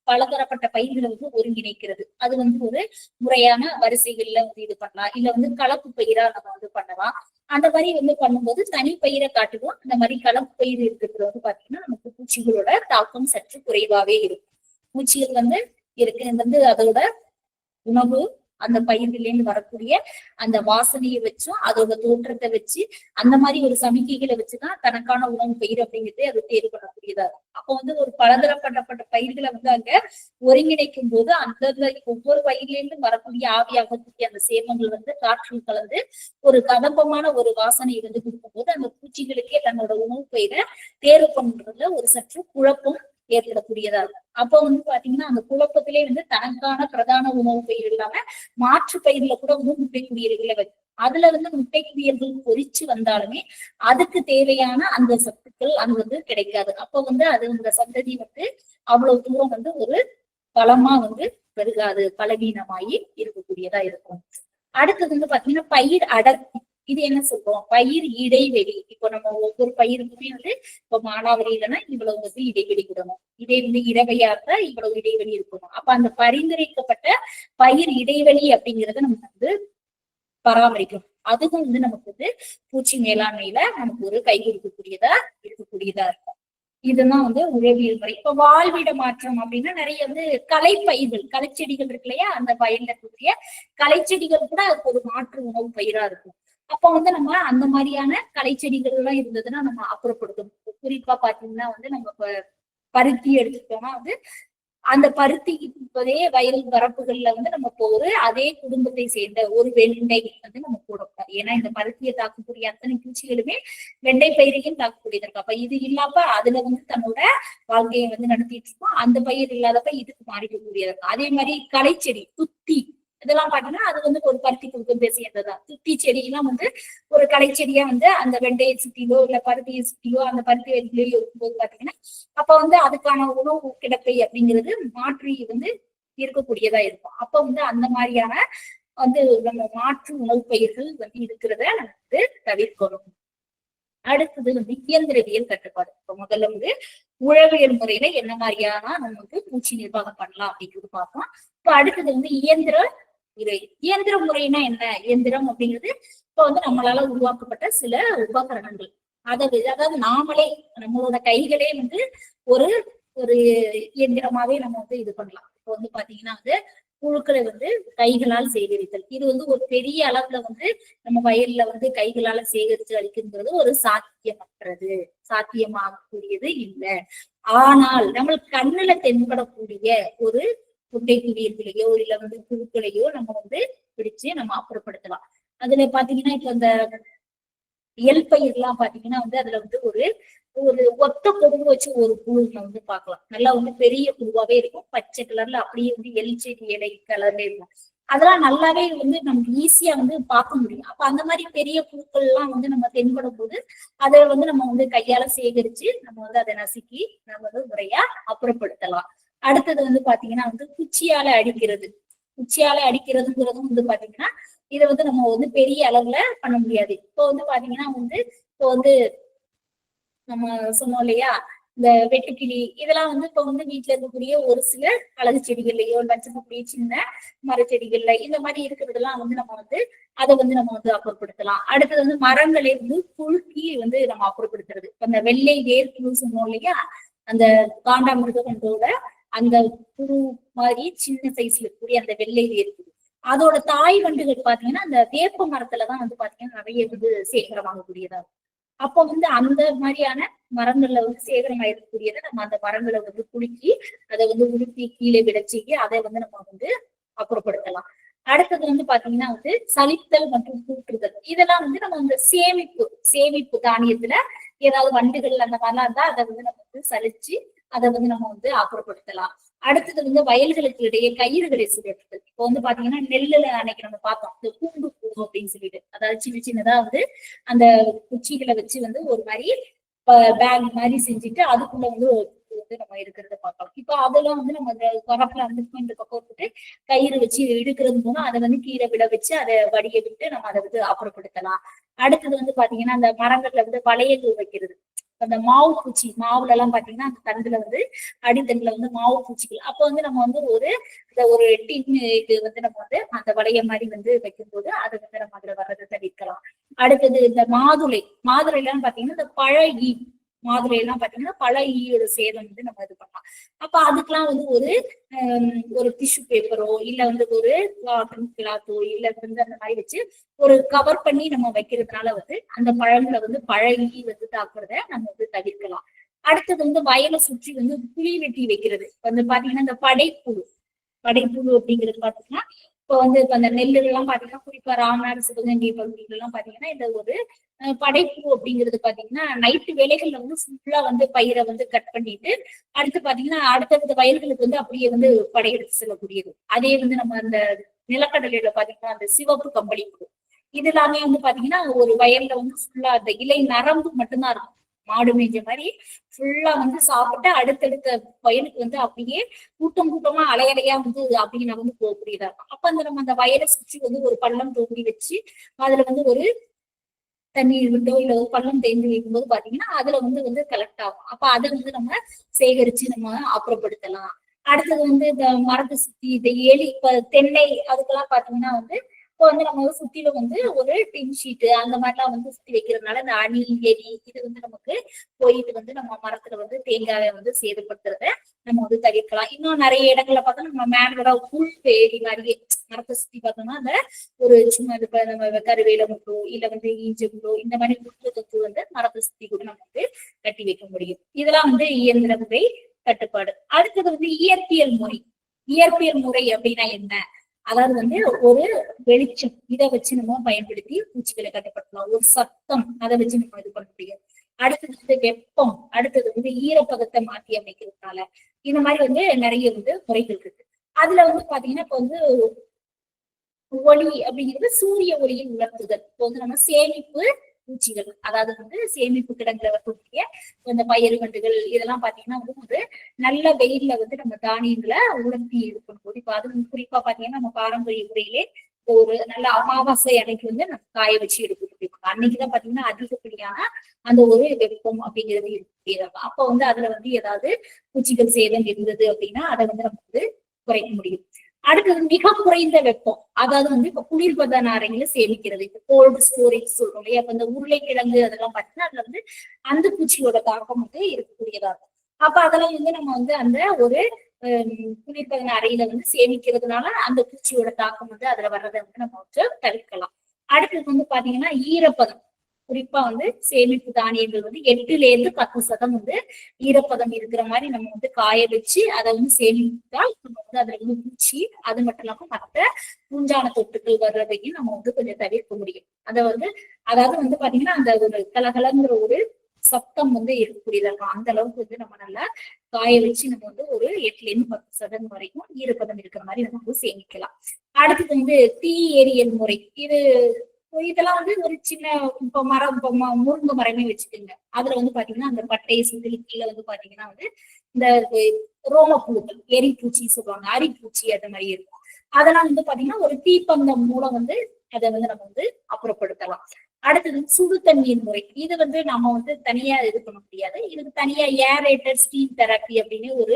பலதரப்பட்ட பயிர்களை வந்து ஒருங்கிணைக்கிறது. அது வந்து ஒரு முறையான வரிசைகள்ல வந்து இது பண்ணலாம், இல்ல வந்து கலப்பு பயிரா நம்ம வந்து பண்ணலாம். அந்த மாதிரி வந்து பண்ணும்போது தனி பயிரை காட்டுவோம். அந்த மாதிரி கலப்பு பயிர் இருக்கிறது வந்து பாத்தீங்கன்னா நமக்கு பூச்சிகளோட தாக்கம் சற்று குறைவாவே இருக்கும். பூச்சிகள் வந்து இருக்கு வந்து அதோட உணவு அந்த பயிர்களிலிருந்து வரக்கூடிய அந்த வாசனையை வச்சும் அதோட தோற்றத்தை வச்சு அந்த மாதிரி ஒரு சமிக்கைகளை வச்சுதான் தனக்கான உணவு பயிர் அப்படிங்கிறதே அது தேர்வு பண்ணக்கூடியதா இருக்கும். அப்போ வந்து ஒரு பலதரப்பட்ட பயிர்களை வந்து அங்க ஒருங்கிணைக்கும் போது அந்த ஒவ்வொரு பயிர்லேருந்து வரக்கூடிய ஆவியாகக்கூடிய அந்த சேர்மங்கள் வந்து காற்றில் கலந்து ஒரு கதம்பமான ஒரு வாசனை வந்து கொடுக்கும் போது அந்த பூச்சிகளுக்கே தன்னோட உணவு பயிரை தேர்வு பண்றதுல ஒரு சற்று குழப்பம் ஏற்படக்கூடியதா இருக்கும். அப்போ வந்து பாத்தீங்கன்னா அந்த குழப்பத்திலே வந்து தனக்கான பிரதான உணவு பயிர் இல்லாம மாற்று பயிர்ல கூட வந்து முட்டை குடியல்களை வைக்கும். அதுல வந்து முட்டை குடியல்கள் பொறிச்சு வந்தாலுமே அதுக்கு தேவையான அந்த சத்துக்கள் அது வந்து கிடைக்காது. அப்ப வந்து அது இந்த சந்ததி வந்து அவ்வளவு தூரம் வந்து ஒரு பலமா வந்து பெருகாது, பலவீனமாயி இருக்கக்கூடியதா இருக்கும். அடுத்தது வந்து பாத்தீங்கன்னா பயிர் அடர்த்தி. இது என்ன சொல்றோம், பயிர் இடைவெளி. இப்போ நம்ம ஒவ்வொரு பயிருக்குமே வந்து இப்போ மானாவரியிலன்னா இவ்வளவு வந்து இடைவெளி விடணும், இதே வந்து இரவையா இருந்தா இவ்வளவு இடைவெளி இருக்கணும். அப்ப அந்த பரிந்துரைக்கப்பட்ட பயிர் இடைவெளி அப்படிங்கறத நம்ம வந்து பராமரிக்கணும். அதுவும் வந்து நமக்கு வந்து பூச்சி மேலாண்மையில நமக்கு ஒரு கை இருக்கக்கூடியதா இருக்கும். இதுதான் வந்து உழவியல் முறை. இப்ப வாழ்விட மாற்றம் அப்படின்னா நிறைய வந்து கலைப்பயிர்கள், கலைச்செடிகள் இருக்கு இல்லையா, அந்த வயல்ல இருக்கக்கூடிய கலைச்செடிகள் கூட அதுக்கு ஒரு மாற்று உணவு பயிரா இருக்கும். அப்ப வந்து நம்ம அந்த மாதிரியான கலைச்செடிகள் எல்லாம் இருந்ததுன்னா நம்ம அப்புறப்படுத்தணும். குறிப்பா பாத்தீங்கன்னா வந்து நம்ம பருத்தி எடுத்துக்கிட்டோம்னா வந்து அந்த பருத்தி இப்பதே வயல் வரப்புகள்ல வந்து நம்ம ஒரு அதே குடும்பத்தை சேர்ந்த ஒரு வெண்டை வந்து நம்ம போடக்கூடாது. ஏன்னா இந்த பருத்தியை தாக்கக்கூடிய அத்தனை பூச்சிகளுமே வெண்டை பயிரையும் தாக்கக்கூடியது இருக்கு. அப்ப இது இல்லாம அதுல வந்து தன்னோட வாழ்க்கையை வந்து நடத்திட்டு இருக்கோம். அந்த பயிர் இல்லாதப்ப இதுக்கு மாறிக்கக்கூடியது இருக்கு. அதே மாதிரி களைச்செடி, துத்தி இதெல்லாம் பாத்தீங்கன்னா அது வந்து ஒரு பருத்தி குடும்பத்தை சேர்ந்ததுதான். துத்தி செடியெல்லாம் வந்து ஒரு களைச்செடியா வந்து அந்த வெண்டையை சுத்தியோ இல்ல பருத்தியை சுத்தியோ அந்த பருத்தி வயலையோ இருக்கும்போது பாத்தீங்கன்னா அப்ப வந்து அதுக்கான உணவு கிடப்பை அப்படிங்கிறது மாற்றி வந்து இருக்கக்கூடியதா இருக்கும். அப்ப வந்து அந்த மாதிரியான வந்து நம்ம மாற்று உணவு பயிர்கள் வந்து இருக்கிறத நம்ம வந்து தவிர்க்கணும். அடுத்தது வந்து இயந்திரவியல் கட்டுப்பாடு. இப்ப முதல்ல வந்து உழவியல் முறையில என்ன மாதிரியான நம்ம வந்து பூச்சி நிர்வாகம் பண்ணலாம் அப்படிங்கிறது பார்ப்போம். இப்ப அடுத்தது வந்து இயந்திர முறை. இயந்திர முறைனா என்ன, இயந்திரம் அப்படிங்கிறது இப்ப வந்து நம்மளால உருவாக்கப்பட்ட சில உபகரணங்கள். அதாவது நாமளே நம்மளோட கைகளே வந்து ஒரு ஒரு இயந்திரமாவே நம்ம வந்து இது பண்ணலாம். இப்போ வந்து பாத்தீங்கன்னா வந்து புழுக்களை வந்து கைகளால் சேகரித்தல். இது வந்து ஒரு பெரிய அளவுல வந்து நம்ம வயல்ல வந்து கைகளால சேகரித்து அளிக்கிறது ஒரு சாத்தியமாகக்கூடியது இல்லை. ஆனால் நம்ம கண்ணுல தென்படக்கூடிய ஒரு குட்டை குடியர்களையோ இல்ல வந்து புழுக்களையோ நம்ம வந்து பிடிச்சு நம்ம அப்புறப்படுத்தலாம். அதுல பாத்தீங்கன்னா இப்ப இந்த எல் பயிர் எல்லாம் பாத்தீங்கன்னா வந்து அதுல வந்து ஒரு ஒரு ஒத்த கொடுவு வச்சு ஒரு புழு வந்து பார்க்கலாம். நல்லா வந்து பெரிய புழுவாவே இருக்கும், பச்சை கலர்ல அப்படியே வந்து எல் செடி இலை கலர்ல இருக்கும். அதெல்லாம் நல்லாவே வந்து நமக்கு ஈஸியா வந்து பார்க்க முடியும். அப்ப அந்த மாதிரி பெரிய புழுக்கள் எல்லாம் வந்து நம்ம தென்படும் போது அதை வந்து நம்ம வந்து கையால சேகரிச்சு நம்ம வந்து அதை நசுக்கி நம்ம வந்து முறையா அப்புறப்படுத்தலாம். அடுத்தது வந்து பாத்தீங்கன்னா வந்து குச்சியால அடிக்கிறது. குச்சியால அடிக்கிறதுங்கிறதும் வந்து பாத்தீங்கன்னா இதை வந்து நம்ம வந்து பெரிய அளவுல பண்ண முடியாது. இப்போ வந்து பாத்தீங்கன்னா வந்து இப்போ வந்து நம்ம சொன்னோம் இல்லையா, இந்த வெட்டுக்கிளி இதெல்லாம் வந்து இப்ப வந்து வீட்டுல இருக்கக்கூடிய ஒரு சில அழகு செடிகள்லயோ வச்சிருக்கக்கூடிய சின்ன மரச்செடிகள்ல இந்த மாதிரி இருக்கிறதெல்லாம் வந்து நம்ம வந்து அதை வந்து நம்ம வந்து அப்புறப்படுத்தலாம். அடுத்தது வந்து மரங்களை வந்து குலுக்கி வந்து நம்ம அப்புறப்படுத்துறது. இப்ப அந்த வெள்ளை வேர்க்குழு சொன்னோம் இல்லையா, அந்த காண்டாமிருகத்தோட அந்த புழு மாதிரி சின்ன சைஸ்ல இருக்கக்கூடிய அந்த வெள்ளை வேர்க்குழு, அதோட தாய் வண்டுகள் பாத்தீங்கன்னா அந்த வேப்ப மரத்துலதான் வந்து பாத்தீங்கன்னா நிறைய வந்து சேகரமாகக்கூடியதா இருக்கும். அப்போ வந்து அந்த மாதிரியான மரங்கள்ல வந்து சேகரம் ஆயிருக்கக்கூடியதை நம்ம அந்த மரங்களை வந்து குலுக்கி அதை வந்து உலுக்கி கீழே விளைச்சிக்கி அதை வந்து நம்ம வந்து அப்புறப்படுத்தலாம். அடுத்தது வந்து பாத்தீங்கன்னா வந்து சலித்தல் மற்றும் கூட்டுதல், இதெல்லாம் வந்து நம்ம வந்து சேமிப்பு சேமிப்பு தானியத்துல ஏதாவது வண்டுகள் அந்த மாதிரிலாம் இருந்தா அதை வந்து நம்ம வந்து சலிச்சு அதை வந்து நம்ம வந்து அப்புறப்படுத்தலாம். அடுத்தது வந்து வயல்களுக்கு இடையே கயிறுகளை சுழற்றுது. இப்போ வந்து பாத்தீங்கன்னா நெல்லுல அன்னைக்கு நம்ம பார்த்தோம் இந்த கூண்டு பூ அப்படின்னு சொல்லிட்டு, அதாவது சின்ன சின்னதா வந்து அந்த குச்சிகளை வச்சு வந்து ஒரு மாதிரி பேக் மாதிரி செஞ்சுட்டு அதுக்குள்ள வந்து வந்து நம்ம இருக்கிறத பார்க்கலாம். இப்போ அதெல்லாம் வந்து நம்ம அந்த வரப்புல அந்த இந்த பக்கம் விட்டுட்டு கயிறு வச்சு இழுக்கிறது மூலம் அதை வந்து கீழே விட வச்சு அதை வடிய விட்டு நம்ம அதை வந்து அப்புறப்படுத்தலாம். அடுத்தது வந்து பாத்தீங்கன்னா அந்த மரங்கள்ல வந்து வளையல் வைக்கிறது. அந்த மாவு பூச்சி மாவுல எல்லாம் பாத்தீங்கன்னா அந்த தண்டுல வந்து அடித்தண்டுல வந்து மாவு பூச்சிகள், அப்ப வந்து நம்ம வந்து ஒரு இந்த ஒரு டின் இது வந்து நம்ம வந்து அந்த வளைய மாதிரி வந்து வைக்கும்போது அதை வந்து நம்ம அதுல வர்றதை தவிர்க்கலாம். அடுத்தது இந்த மாதுளை மாதுளை எல்லாம் பாத்தீங்கன்னா இந்த பழகி மாதுளை எல்லாம் பாத்தீங்கன்னா பழ ஈயோட சேதம் வந்து நம்ம இது பண்ணலாம். அப்ப அதுக்கெல்லாம் வந்து ஒரு டிஷ்யூ பேப்பரோ இல்ல வந்து ஒரு காட்டன் கிளாத்தோ இல்ல வந்து அந்த மாதிரி வச்சு ஒரு கவர் பண்ணி நம்ம வைக்கிறதுனால வந்து அந்த பழங்களை வந்து பழகி வந்து தாக்குறத நம்ம வந்து தவிர்க்கலாம். அடுத்தது வந்து வயலை சுற்றி வந்து புளி வெட்டி வைக்கிறது வந்து பாத்தீங்கன்னா இந்த படைப்புழு அப்படிங்கிறது பாத்தீங்கன்னா இப்போ வந்து இப்ப அந்த நெல்லுகள் எல்லாம் பாத்தீங்கன்னா குறிப்பா ராமநாடு சிவகங்கை பகுதிகள் எல்லாம் பாத்தீங்கன்னா இந்த ஒரு படைப்புழு அப்படிங்கிறது பாத்தீங்கன்னா நைட்டு வேலைகள்ல வந்து ஃபுல்லா வந்து பயிரை வந்து கட் பண்ணிட்டு அடுத்து பாத்தீங்கன்னா அடுத்தடுத்த வயல்களுக்கு வந்து அப்படியே வந்து படையெடுத்து செல்லக்கூடியது. அதே வந்து நம்ம அந்த நிலக்கடலையில பாத்தீங்கன்னா அந்த சிவப்பு கம்பளி புழு இது எல்லாமே வந்து பாத்தீங்கன்னா ஒரு வயல்ல வந்து ஃபுல்லா அந்த இலை நரம்பு மட்டும்தான் இருக்கும். மாடு மேய்ஞ்ச மாதிரி ஃபுல்லா வந்து சாப்பிட்டு அடுத்தடுத்த வயலுக்கு வந்து அப்படியே கூட்டம் கூட்டமா அலையலையா வந்து அப்படின்னு வந்து போகக்கூடியதா இருக்கும். அப்ப அந்த நம்ம அந்த வயலை சுற்றி வந்து ஒரு பள்ளம் தோண்டி வச்சு அதுல வந்து ஒரு தண்ணீர் விட்டோ இல்ல ஒரு பள்ளம் தேங்கி வைக்கும்போது பாத்தீங்கன்னா அதுல வந்து கலெக்ட் ஆகும். அப்ப அதை வந்து நம்ம சேகரிச்சு நம்ம அப்புறப்படுத்தலாம். அடுத்தது வந்து இந்த மரத்தை சுத்தி இந்த எலி இப்ப தென்னை அதுக்கெல்லாம் பாத்தீங்கன்னா வந்து இப்போ வந்து நம்ம சுத்தில வந்து ஒரு டின் ஷீட்டு அந்த மாதிரிலாம் வந்து சுத்தி வைக்கிறதுனால இந்த அணில் எலி இது வந்து நமக்கு போயிட்டு வந்து நம்ம மரத்துல வந்து தேங்காயை வந்து சேதப்படுத்துறத நம்ம வந்து தவிர்க்கலாம். இன்னும் நிறைய இடங்கள்ல பார்த்தா நம்ம மேலோட புல் வேலி மாதிரியே மரத்தை சுத்தி பார்த்தோம்னா அந்த ஒரு சும்மா இப்ப நம்ம கருவேல முட்டோ இல்ல வந்து ஈஞ்ச முட்டோ இந்த மாதிரி முட்டு வந்து மரத்தை சுத்தி கூட நம்ம வந்து கட்டி வைக்க முடியும். இதெல்லாம் வந்து இயந்திர முறை கட்டுப்பாடு. அடுத்தது வந்து இயற்பியல் முறை. இயற்பியல் முறை அப்படின்னா என்ன, அதாவது வந்து ஒரு வெளிச்சம் இதை வச்சு நம்ம பயன்படுத்தி பூச்சிகளை கட்டுப்படுத்தலாம். ஒரு சத்தம் அதை வச்சு நம்ம இது பண்ண முடியும். அடுத்தது வந்து வெப்பம், அடுத்தது வந்து ஈரப்பதத்தை மாற்றி அமைக்கிறதுனால இந்த மாதிரி வந்து நிறைய வந்து முறைகள் இருக்கு. அதுல வந்து பாத்தீங்கன்னா இப்ப வந்து ஒளி அப்படிங்கிறது சூரிய ஒளியை உணர்த்துதல். இப்போ வந்து நம்ம சேமிப்பு பூச்சிகள் அதாவது வந்து சேமிப்பு கிடங்குல வரக்கூடிய இந்த பயிர் வண்டுகள் இதெல்லாம் பாத்தீங்கன்னா வந்து ஒரு நல்ல வெயில்ல வந்து நம்ம தானியங்களை உலர்த்தி இது பண்ணும்போது இப்ப அது குறிப்பா பாத்தீங்கன்னா நம்ம பாரம்பரிய முறையிலே ஒரு நல்ல அமாவாசை அன்னைக்கு வந்து நம்ம காய வச்சு எடுக்க முடியும். அன்னைக்குதான் பாத்தீங்கன்னா அதிகப்படியான அந்த ஒரு வெப்பம் அப்படிங்கிறது இருக்கு. அப்ப வந்து அதுல வந்து ஏதாவது பூச்சிகள் சேதம் இருந்தது அப்படின்னா அதை வந்து நம்ம வந்து குறைக்க முடியும். அடுத்தது மிக குறைந்த வெப்பம், அதாவது வந்து இப்ப குளிர்பதன அறைகளை சேமிக்கிறது. இப்ப கோல்டு ஸ்டோரேஜ் சொல்றோம் இல்லையா, அப்ப இந்த உருளைக்கிழங்கு அதெல்லாம் பார்த்தீங்கன்னா அதுல வந்து அந்த பூச்சியோட தாக்கம் வந்து இருக்கக்கூடியதா இருக்கும். அப்ப அதெல்லாம் வந்து நம்ம வந்து அந்த ஒரு குளிர்பதன அறையில வந்து சேமிக்கிறதுனால அந்த பூச்சியோட தாக்கம் வந்து அதுல வர்றதை வந்து நம்ம வந்து தவிர்க்கலாம். அடுத்தது வந்து பாத்தீங்கன்னா ஈரப்பதம். குறிப்பா வந்து சேமிப்பு தானியங்கள் வந்து 8% வந்து ஈரப்பதம் இருக்கிற மாதிரி நம்ம வந்து காய வச்சு அதை வந்து சேமித்தால் நம்ம வந்து அதுல வந்து பூச்சி அது மட்டும் இல்லாம மற்ற பூஞ்சான தொற்றுகள் வர்றதையும் நம்ம வந்து கொஞ்சம் தவிர்க்க முடியும். அதை வந்து அதாவது வந்து பாத்தீங்கன்னா அந்த ஒரு கலகலங்கிற ஒரு சத்தம் வந்து இருக்கக்கூடியதா இருக்கும். அந்த அளவுக்கு வந்து நம்ம நல்லா காய வச்சு நம்ம வந்து ஒரு 8% வரைக்கும் ஈரப்பதம் இருக்கிற மாதிரி நம்ம வந்து சேமிக்கலாம். அடுத்தது வந்து தீ எரியல் முறை. இதெல்லாம் வந்து ஒரு சின்ன இப்ப மரம் முருங்கை மரமே வச்சுக்கோங்க. அதுல வந்து பாத்தீங்கன்னா அந்த பட்டை சுத்திலி கீழே வந்து பாத்தீங்கன்னா வந்து இந்த ரோமப்புழுக்கள், எரிப்பூச்சி சொல்லுவாங்க, அரிப்பூச்சி அந்த மாதிரி இருக்கும். அதெல்லாம் வந்து பாத்தீங்கன்னா ஒரு தீப்பந்தம் மூலம் வந்து அதை வந்து நம்ம வந்து அப்புறப்படுத்தலாம். அடுத்தது சுடு தண்ணீர் முறை. இது வந்து நம்ம வந்து தனியா இது பண்ண முடியாது. இதுக்கு தனியா ஏரேட்டட் ஸ்டீம் தெரப்பி அப்படின்னு ஒரு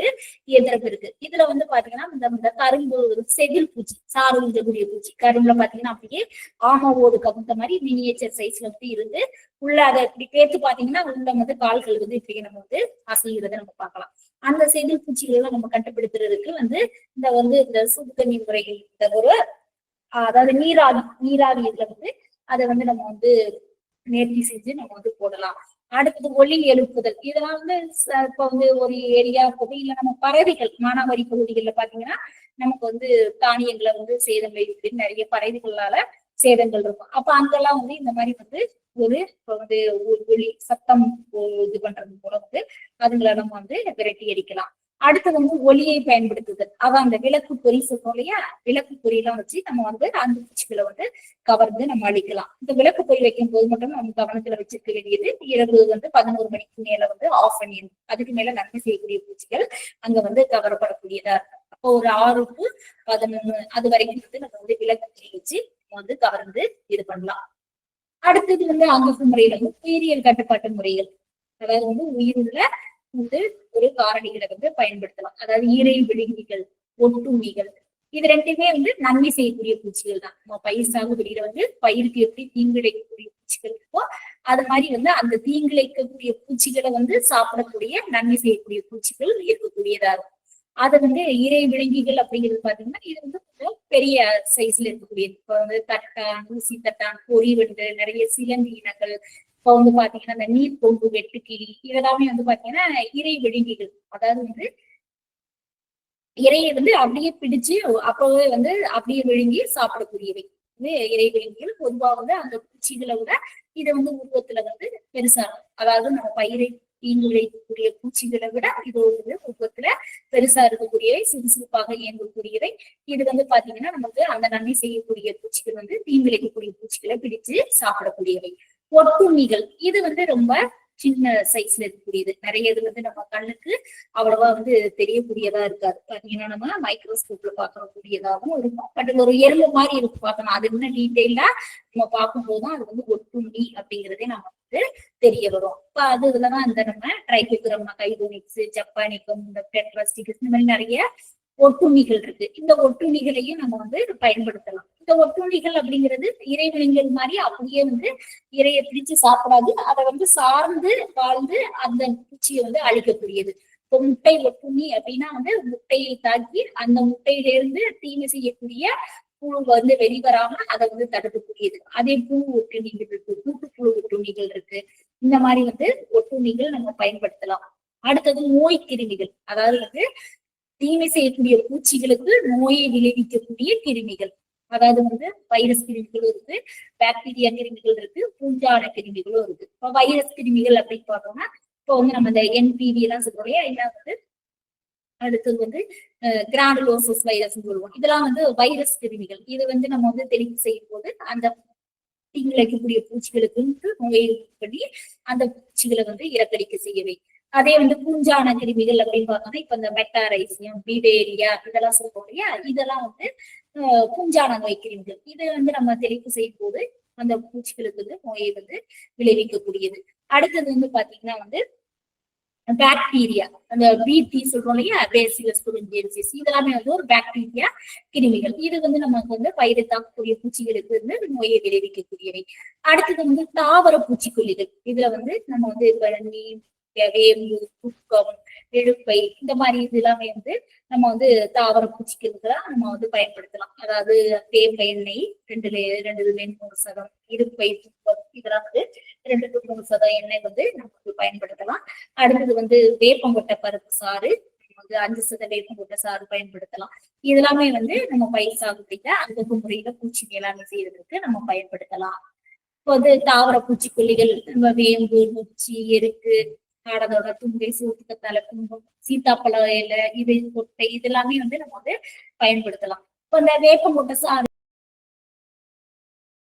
இயந்திரம் இருக்கு. இதுல வந்து பாத்தீங்கன்னா இந்த கரும்பு செதில் பூச்சி, சாறு உஞ்சக்கூடிய பூச்சி கரும்புல பாத்தீங்கன்னா அப்படியே ஆமாவோடு கவுந்த மாதிரி மினியேச்சர் சைஸ்ல வந்து இருந்து உள்ள அதை இப்படி பேத்து பாத்தீங்கன்னா உள்ள வந்து கால்கள் வந்து இப்படி நம்ம வந்து அசைகிறத நம்ம பார்க்கலாம். அந்த செதில் பூச்சிகள் எல்லாம் நம்ம கட்டுப்படுத்துறதுக்கு வந்து இந்த சுடு தண்ணீர் முறைகள் இந்த ஒரு அதாவது நீராவி இதுல வந்து அதை வந்து நம்ம வந்து நேர்த்தி செஞ்சு நம்ம வந்து போடலாம். அடுத்தது ஒலி எழுப்புதல். இதெல்லாம் வந்து இப்ப வந்து ஒரு ஏரியா பகுதியில நம்ம பறவைகள் மானாவாரி பகுதிகள்ல பாத்தீங்கன்னா நமக்கு வந்து தானியங்களை வந்து சேதம் வைத்து நிறைய பறவைகளால சேதங்கள் இருக்கும். அப்ப அங்கெல்லாம் வந்து இந்த மாதிரி வந்து ஒரு வந்து ஒலி சத்தம் இது பண்றது மூலம் வந்து அதுங்களை நம்ம வந்து விரட்டி அடிக்கலாம். அடுத்தது வந்து ஒலியை பயன்படுத்துதல். அதான் அந்த விளக்கு பொறி சொல்றோம் இல்லையா, விளக்கு பொறியெல்லாம் வச்சு நம்ம வந்து அந்த பூச்சிகளை வந்து கவர்ந்து நம்ம அழிக்கலாம். இந்த விளக்கு பொறி வைக்கும் போது மட்டும் நம்ம கவனத்துல வச்சிருக்க வேண்டியது, இரவு வந்து 11 மணிக்கு மேல வந்து ஆஃப் பண்ணிடணும். அதுக்கு மேல நன்மை செய்யக்கூடிய பூச்சிகள் அங்க வந்து கவரப்படக்கூடியதா இருக்கும். அப்போ ஒரு 6 to 11 அது வரைக்கும் வந்து நம்ம வந்து விளக்கு பொறி வச்சு நம்ம வந்து கவர்ந்து இது பண்ணலாம். அடுத்தது வந்து அங்ககு முறையில உயிரியல் கட்டுப்பாட்டு முறைகள். அதாவது வந்து உயிருள்ள வந்து ஒரு காரணிகளை வந்து பயன்படுத்தலாம். அதாவது ஈரை விழுங்கிகள், ஒட்டுண்ணிகள், இது ரெண்டுமே வந்து நன்மை செய்யக்கூடிய பூச்சிகள் தான். நம்ம பயிர் சாகுபடியில வந்து பயிருக்கு எப்படி தீங்கிழைக்கக்கூடிய பூச்சிகள் இருக்கோ அது மாதிரி வந்து அந்த தீங்கிழைக்கக்கூடிய பூச்சிகளை வந்து சாப்பிடக்கூடிய நன்மை செய்யக்கூடிய பூச்சிகள் இருக்கக்கூடியதா இருக்கும். அது வந்து இறை விலங்கிகள் அப்படிங்கிறது பாத்தீங்கன்னா இது வந்து கொஞ்சம் பெரிய சைஸ்ல இருக்கக்கூடியது. இப்ப வந்து தட்டான், ஊசி தட்டான், பொறிவண்டு, நிறைய சிலந்தி இனங்கள், இப்ப வந்து பாத்தீங்கன்னா இந்த நீர் கொம்பு, வெட்டுக்கிளி, இதெல்லாமே வந்து பாத்தீங்கன்னா இறை விழுங்கிகள். அதாவது வந்து இறையை வந்து அப்படியே பிடிச்சு அப்பவே வந்து அப்படியே விழுங்கி சாப்பிடக்கூடியவை இறை விழுங்கிகள். பொதுவா வந்து அந்த பூச்சிகளை விட இதை வந்து உருவத்துல வந்து பெருசா இருக்கும். அதாவது நம்ம பயிரை தீங்கு விளைவிக்கக்கூடிய பூச்சிகளை விட இது வந்து உருவத்துல பெருசா இருக்கக்கூடியவை, சிறுசிறுப்பாக இயங்கக்கூடியவை. இது வந்து பாத்தீங்கன்னா நமக்கு அந்த நன்மை செய்யக்கூடிய பூச்சிகள் வந்து தீங்கு விளைவிக்கக்கூடிய பூச்சிகளை பிடிச்சு சாப்பிடக்கூடியவை. ஒட்டுண்ணிகள் இது வந்து ரொம்ப சின்ன சைஸ்ல இருக்கக்கூடியது. நிறைய இது வந்து நம்ம கண்ணுக்கு அவ்வளவா வந்து தெரியக்கூடியதா இருக்காது. பாத்தீங்கன்னா நம்ம மைக்ரோஸ்கோப்ல பார்க்கக்கூடியதாகவும் இருக்கும். பட் ஒரு எறும்பு மாதிரி இருக்கு பார்க்கணும். அது இன்னும் டீட்டெயிலா நம்ம பார்க்கும்போதுதான் அது வந்து ஒட்டுண்ணி அப்படிங்கிறதே நம்ம வந்து தெரிய வரும். இப்ப அது இதுலதான் இந்த நம்ம ட்ரைகோகிராம், கைடோனிக்ஸ், ஜப்பானிக்கம், இந்த டெட்ராஸ்டிகஸ் இந்த மாதிரி நிறைய ஒட்டுண்ணிகள் இருக்கு. இந்த ஒட்டுண்ணிகளையும் நம்ம வந்து பயன்படுத்தலாம். இந்த ஒட்டுண்ணிகள் அப்படிங்கிறது இறைவிலங்குகள் மாதிரி அப்படியே வந்து இறையை பிடிச்சு சாப்பிடாது. அதை வந்து சார்ந்து வாழ்ந்து அந்த பூச்சியை வந்து அழிக்கக்கூடியது. இப்போ முட்டை ஒட்டுண்ணி அப்படின்னா வந்து முட்டையை தாக்கி அந்த முட்டையிலிருந்து தீமை செய்யக்கூடிய புழு வந்து வெளிவராம அதை வந்து தடுக்கக்கூடியது. அதே புழு ஒட்டுண்ணிகள் இருக்கு, கூட்டுப்புழு ஒட்டுண்ணிகள் இருக்கு. இந்த மாதிரி வந்து ஒட்டுண்ணிகள் நம்ம பயன்படுத்தலாம். அடுத்தது நோய் கிருமிகள். அதாவது வந்து தீமை செய்யக்கூடிய பூச்சிகளுக்கு நோயை விளைவிக்கக்கூடிய கிருமிகள். அதாவது வந்து வைரஸ் கிருமிகளும் இருக்கு, பாக்டீரியா கிருமிகள் இருக்கு, பூஞ்சான கிருமிகளும் இருக்கு. இப்ப வைரஸ் கிருமிகள் அப்படின்னு பார்த்தோம்னா இப்போ வந்து நம்ம இந்த என்பிவி எல்லாம் சொல்றோம் இல்லையா, இதெல்லாம் வந்து அடுத்தது வந்து கிரானுலோசஸ் வைரஸ் சொல்லுவோம். இதெல்லாம் வந்து வைரஸ் கிருமிகள். இது வந்து நம்ம வந்து தெளிவு செய்யும் போது அந்த தீங்கிழைக்கக்கூடிய பூச்சிகளுக்கு நோயை பண்ணி அந்த பூச்சிகளை வந்து இறக்கடிக்க செய்யவை. அதே வந்து பூஞ்சான கிருமிகள் அப்படின்னு பார்த்தோம்னா இப்ப இந்த மெட்டாரைசியம், பிவேரியா இதெல்லாம் சொல்றோம் இல்லையா, இதெல்லாம் வந்து பூஞ்சான நோய் கிருமிகள். இது வந்து நம்ம தெளிப்பு செய்யும் போது அந்த பூச்சிகளுக்கு வந்து நோயை வந்து விளைவிக்கக்கூடியது. அடுத்தது வந்து பாத்தீங்கன்னா வந்து பாக்டீரியா, அந்த பிடி சொல்றோம் இல்லையா, பேசிலஸ் துரிஞ்சியன்சிஸ், இதெல்லாமே வந்து ஒரு பாக்டீரியா கிருமிகள். இது வந்து நமக்கு வந்து பயிரை தாக்கக்கூடிய பூச்சிகளுக்கு வந்து நோயை விளைவிக்கக்கூடியவை. அடுத்தது வந்து தாவர பூச்சிக்கொல்லிகள். இதுல வந்து நம்ம வந்து வேம்பு, துக்கம், இழுப்பை இந்த மாதிரி இது எல்லாமே வந்து நம்ம வந்து தாவர பூச்சிகளுக்கு நம்ம வந்து பயன்படுத்தலாம். அதாவது வேப்ப எண்ணெய் 2 3 சதம், இலுப்பை, துக்கம் இதெல்லாம் வந்து 2 to 3 சதம் எண்ணெய் வந்து நம்ம வந்து பயன்படுத்தலாம். அடுத்தது வந்து வேப்பங்கொட்டை பருப்பு சாறு வந்து 5 சதம் வேப்பங்கொட்டை சாறு பயன்படுத்தலாம். இதெல்லாமே வந்து நம்ம பயிர் சாகுபடியில அங்கக முறையில பூச்சி மேலாண்மை செய்யறதுக்கு நம்ம பயன்படுத்தலாம். இப்போ வந்து தாவர பூச்சிக்கொல்லிகள் நம்ம வேம்பு, நொச்சி, எருக்கு, காடதோட தும்பை, சோத்துக்கத்தாழை, குங்குமம், சீத்தாப்பழ இலை, இது கொட்டை இதெல்லாமே வந்து நம்ம வந்து பயன்படுத்தலாம். இப்போ இந்த வேப்பங்கொட்டை சாறு